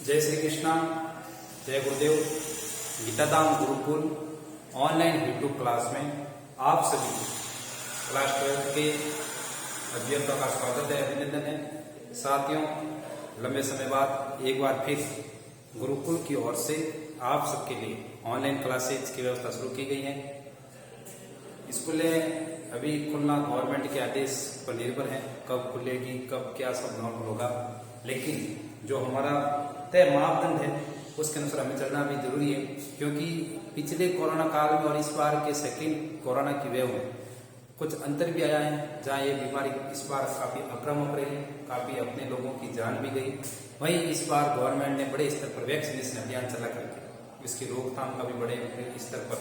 जय श्री कृष्णा, जय गुरुदेव। गीताधाम Gurukul online YouTube class में आप सभी क्लास 12 के अभ्यर्थियों का स्वागत है, अभिनंदन है। साथियों, लंबे समय बाद एक बार फिर गुरुकुल की ओर से आप सबके लिए ऑनलाइन क्लासेज की व्यवस्था शुरू की गई है। स्कूलें अभी खुलना गवर्नमेंट के आदेश पर निर्भर है, कब खुलेगी, कब क्या सब नॉर्मल होगा, लेकिन जो हमारा तय मापदंड है उसके अनुसार हमें चलना भी जरूरी है, क्योंकि पिछले कोरोना काल में और इस बार के सेकेंड कोरोना की वेव में कुछ अंतर भी आया है, जहाँ ये बीमारी इस बार काफी आक्रामक रही, काफी अपने लोगों की जान भी गई। वहीं इस बार गवर्नमेंट ने बड़े स्तर पर वैक्सीनेशन अभियान चला करके इसकी रोकथाम का भी बड़े स्तर पर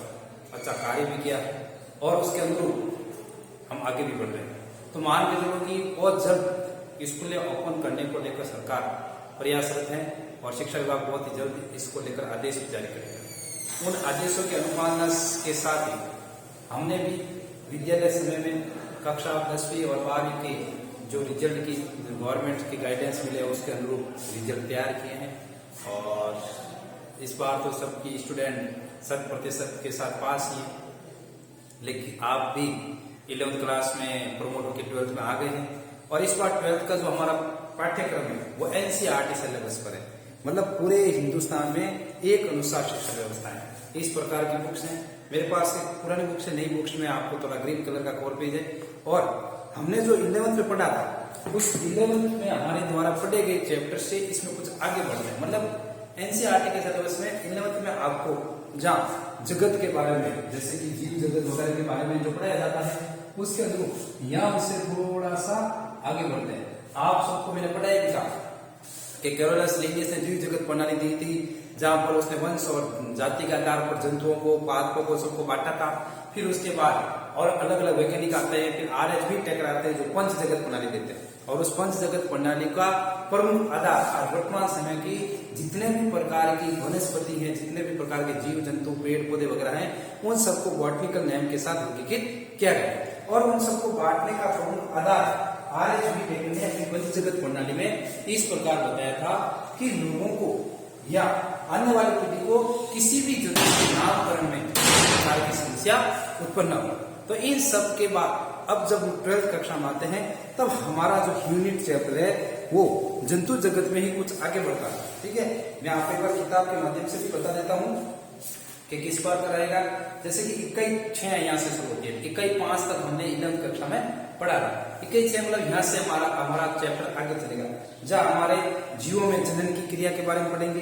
अच्छा कार्य भी किया है और उसके अनुरूप हम आगे भी बढ़ रहे हैं। तो मान के चलो कि बहुत जल्द स्कूलें ओपन करने को लेकर सरकार प्रयासरत है और शिक्षा विभाग बहुत ही जल्द इसको लेकर आदेश जारी करेगा। उन आदेशों के अनुपालन के साथ ही हमने भी विद्यालय समय में कक्षा 10वीं और 12वीं के जो रिजल्ट की गवर्नमेंट की गाइडेंस मिले उसके अनुरूप रिजल्ट तैयार किए हैं और इस बार तो सबकी स्टूडेंट 100% के साथ पास ही, लेकिन आप भी 11th क्लास में प्रमोट होकर 12th में आ गए हैं। और इस बार 12th का जो हमारा पाठ्यक्रम है वो NCERT सिलेबस पर है, मतलब पूरे हिंदुस्तान में एक अनुसार शिक्षा व्यवस्था है। इस प्रकार की बुक्स हैं मेरे पास, पुरानी बुक्स है, नई बुक्स में आपको थोड़ा ग्रीन कलर का कवर पेज है। और हमने जो 11th में पढ़ा था उस 11th में हमारे द्वारा पढ़े गए चैप्टर से इसमें कुछ आगे बढ़ गए, मतलब NCERT के सिलेबस में 11th में आपको जहाँ जगत के बारे में, जैसे कि जीव जगत वगैरह के बारे में जो पढ़ाया जाता है उसके अनुरूप यहाँ उससे थोड़ा सा आगे बढ़ते हैं। आप सबको मैंने पढ़ाया भी था कि कैरोलस लिनियस ने जीव जगत प्रणाली दी थी, जहां पर उसने वंश और जाति के आधार पर जंतुओं को, पादपों को, सबको बांटा था। फिर उसके बाद और अलग अलग वैज्ञानिक आते हैं, फिर RHB टेकर आते हैं जो पंच जगत प्रणाली देते हैं और उस पंच जगत प्रणाली का प्रमुख आधार आज वर्तमान समय की जितने भी प्रकार की वनस्पति हैं, जितने भी प्रकार के जीव जंतु, पेड़ पौधे वगैरह हैं, उन सबको बॉटनिकल नेम के साथ वर्गीकृत किया गया और उन सबको बांटने का प्रमुख आधार RHB टेकर ने अपनी पंच जगत प्रणाली में इस प्रकार बताया था कि लोगों को या आने वाली पीढ़ी को किसी भी जगह के नामकरण में प्रकार की समस्या उत्पन्न हो। तो इन सब के बाद अब जब 12th कक्षा में आते हैं तब हमारा जो यूनिट चैप्टर है वो जंतु जगत में ही कुछ आगे बढ़ता है। ठीक है, मैं आप एक बार किताब के माध्यम से भी बता देता हूँ कि किस बार कराएगा। जैसे कि इकाई 6 यहाँ से शुरू होती है, इकाई 5 तक हमने 11th कक्षा में पढ़ा था। इकाई 6 मतलब यहाँ से हमारा चैप्टर आगे चलेगा, जहाँ हमारे जीवों में जनन की क्रिया के बारे में पढ़ेंगे,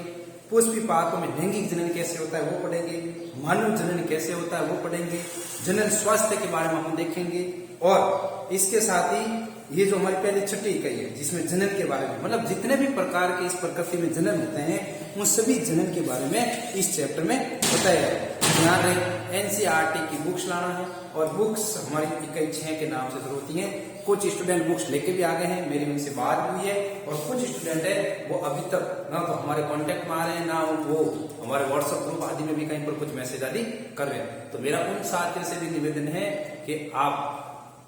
पुष्पी पाकों में लैंगिक जनन कैसे होता है वो पढ़ेंगे, मानव जनन कैसे होता है वो पढ़ेंगे, जनन स्वास्थ्य के बारे में हम देखेंगे और इसके साथ ही ये जो हमारी पहले छठी इकाई है जिसमें जनन के बारे में, मतलब जितने भी प्रकार के इस प्रकृति में जनन होते हैं उन सभी जनन के बारे में इस चैप्टर में बताया है। ध्यान रहे NCERT की बुक्स लाना है और बुक्स हमारी इकाई 6 के नाम से शुरू होती हैं। कुछ स्टूडेंट बुक्स लेके भी आ गए हैं, मेरी उनसे बात हुई है और कुछ स्टूडेंट है वो अभी तक ना तो हमारे कांटेक्ट में आ रहे हैं, ना वो हमारे व्हाट्सएप ग्रुप आदि में भी कहीं पर कुछ मैसेज आदि कर रहे हैं। तो मेरा उन साथियों से भी निवेदन है कि आप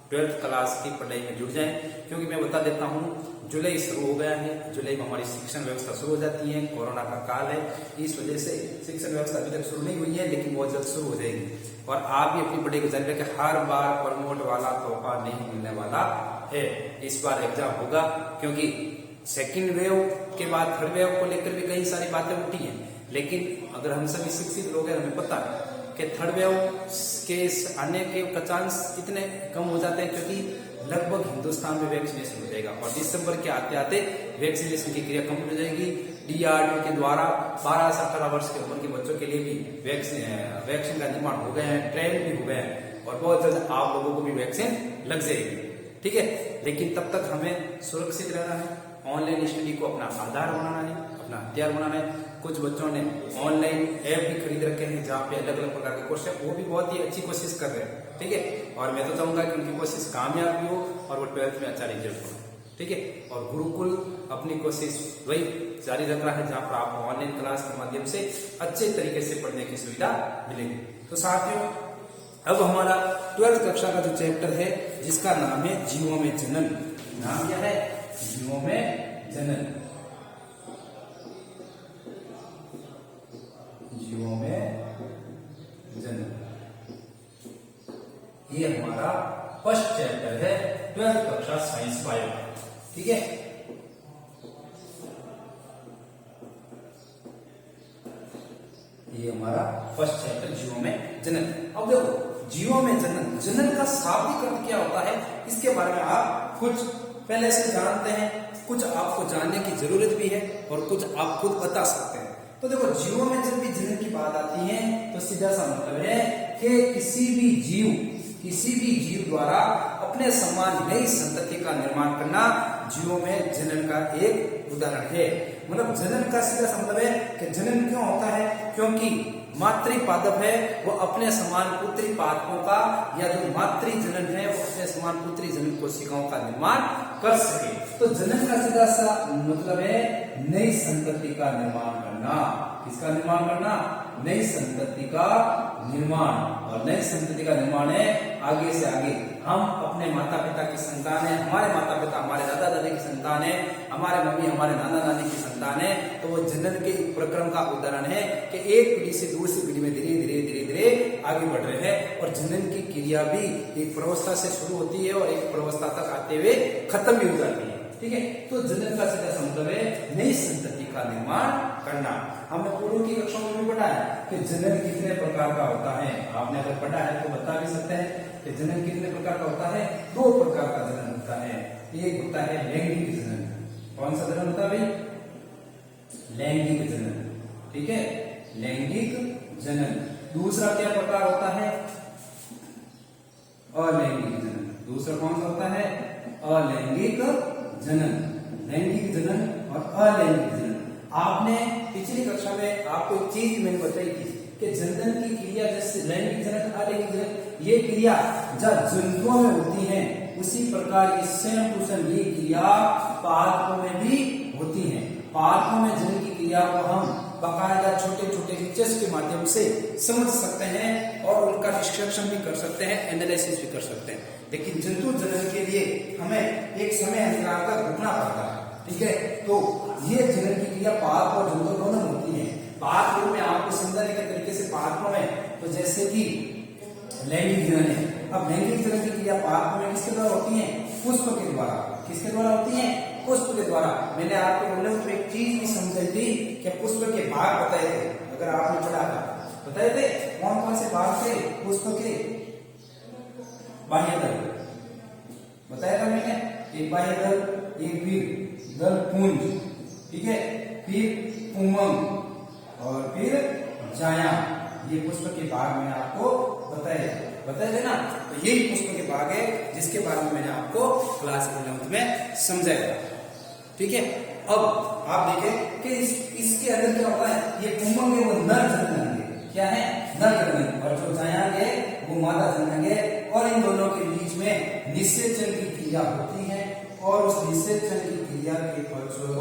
12th क्लास की पढ़ाई में जुड़ जाएं, क्योंकि मैं बता देता हूँ जुलाई शुरू हो गया है। जुलाई में हमारी शिक्षण व्यवस्था शुरू हो जाती है, कोरोना का काल है, इस वजह से शिक्षण व्यवस्था अभी तक शुरू नहीं हुई है, लेकिन बहुत जल्द शुरू हो जाएगी। और आप भी अपनी पढ़ाई को जारी रखें, हर बार प्रमोट वाला तोहफा नहीं मिलने वाला है। इस बार एग्जाम होगा, क्योंकि सेकेंड वेव के बाद थर्ड वेव को लेकर भी कई सारी बातें उठी हैं, लेकिन अगर हम सभी शिक्षित लोग हैं हमें पता है कि थर्ड वेव के आने के चांस इतने कम हो जाते हैं, क्योंकि लगभग हिंदुस्तान में वैक्सीनेशन हो जाएगा और दिसंबर के आते आते वैक्सीनेशन की क्रिया कंप्लीट हो जाएगी। DRDO के द्वारा 12 से 18 वर्ष के उम्र के बच्चों के लिए भी वैक्सीन का निर्माण हो गया है, ट्रेन भी हो गया है और बहुत जल्द आप लोगों को भी वैक्सीन लग जाएगी। ठीक है, लेकिन तब तक हमें सुरक्षित रहना है, ऑनलाइन स्टडी को अपना आधार बनाना है, अपना हथियार बनाना है। कुछ बच्चों ने ऑनलाइन ऐप भी खरीद रखे हैं जहाँ पे अलग अलग प्रकार के कोर्स है, वो भी बहुत ही अच्छी कोशिश कर रहे हैं। ठीक है, और मैं तो चाहूंगा कि उनकी कोशिश कामयाब भी हो और वो 12th में अच्छा रिजल्ट हो। ठीक है, और गुरुकुल अपनी कोशिश वही जारी रख रहा है जहाँ पर आपको ऑनलाइन क्लास के माध्यम से अच्छे तरीके से पढ़ने की सुविधा मिलेगी। तो साथियों, अब हमारा 12th कक्षा का जो चैप्टर है जिसका नाम है जीवों में जनन, नाम क्या है? जीवों में जनन। जीवों में जन्म। ये हमारा फर्स्ट चैप्टर है 12th कक्षा साइंस बायो। ठीक है, ये हमारा फर्स्ट चैप्टर जीवों में जनन। अब देखो जीवों में जनन, जनन का शाब्दिक अर्थ क्या होता है इसके बारे में आप कुछ पहले से जानते हैं, कुछ आपको जानने की जरूरत भी है और कुछ आप खुद बता सकते हैं। तो देखो जीवों में जब भी जनन की बात आती है तो सीधा सा मतलब है कि किसी भी जीव द्वारा अपने समान नई संतति का निर्माण करना जीवों में जनन का एक उदाहरण है। मतलब जनन का सीधा सा मतलब है कि जनन क्यों होता है, क्योंकि मातृपादप है वो अपने समान पुत्री पादपों का, या जो मातृ जनन है वो अपने समान पुत्री जनन कोशिकाओं का निर्माण कर सके। तो जनन का सीधा सा मतलब है नई संतति का निर्माण करना। किसका निर्माण करना? नई संतति का निर्माण। और नई संतति का निर्माण है आगे से आगे हम अपने माता पिता की संतान है, हमारे माता पिता हमारे दादा दादी की संतान है, हमारे मम्मी हमारे नाना नानी की संतान है। तो वो जनन के एक प्रक्रम का उदाहरण है कि एक पीढ़ी से दूसरी पीढ़ी में धीरे धीरे धीरे धीरे आगे बढ़ रहे हैं। और जनन की क्रिया भी एक प्रवस्था से शुरू होती है और एक प्रवस्था तक आते हुए खत्म भी हो जाती है। ठीक है, तो जनन का सीधा मतलब है नई संतति का निर्माण करना। हमने पूर्व की कक्षाओं में भी पढ़ा है कि जनन कितने प्रकार का होता है। आपने अगर पढ़ा है तो बता भी सकते हैं कि जनन कितने प्रकार का होता है। 2 प्रकार का जनन होता है। एक होता है लैंगिक जनन। कौन सा जनन होता है भाई? लैंगिक जनन। ठीक है, लैंगिक जनन। दूसरा क्या प्रकार होता है? अलैंगिक जनन। दूसरा कौन सा होता है? अलैंगिक जनन। लैंगिक जनन और अलैंगिक जनन। आपने पिछली कक्षा में आपको एक चीज मैंने बताई थी कि जनन की क्रिया जैसे लैंगिक जनन अलैंगिक जनन ये क्रिया जब जंतुओं में होती है उसी प्रकार ये सेम टू सेम ये क्रिया पादपों में भी होती है। पादपों में जनन की क्रिया को हम बाकायदा छोटे छोटे लेक्चर्स के माध्यम से समझ सकते हैं और उनका डिस्क्रिप्शन भी कर सकते हैं, एनालिसिस भी कर सकते हैं। लेकिन जंतु जनन के लिए हमें एक समय अंतराल तक रुकना पड़ता है। ठीक है, तो ये जनन की क्रिया पादप और जंतु दोनों में होती है। पादपों में आपको समझाने के तरीके से पादपों में तो जैसे कि लैंगिक जनन है। अब लैंगिक जनन की क्रिया पादपों में किसके द्वारा होती है? पुष्प के द्वारा। किसके द्वारा होती है? पुष्प के द्वारा। मैंने आपको बोलने में एक चीज भी समझाई थी कि पुष्प के भाग बताए थे, अगर आपने पढ़ा था बताए थे कौन कौन से भाग थे पुष्प के? बाह्य दल बताया था मैंने, एक बाह्य दल, एक फिर दल पुंज, ठीक है, फिर पुंमंग और फिर जाया। ये पुष्प के भाग मैंने आपको बताए थे ना। तो यही पुष्प के भाग है जिसके बारे में मैंने आपको क्लास 11th में समझाया। ठीक है, अब आप देखें कि इसके अंदर क्या होता है। ये पुंमंग है वो नर जन्मेंगे। क्या है? नर जन्मेंगे। और जो जाया है वो मादा जन्मेंगे। और इन दोनों के बीच में निषेचन की क्रिया होती है और उस निषेचन की क्रिया के फलस्वरूप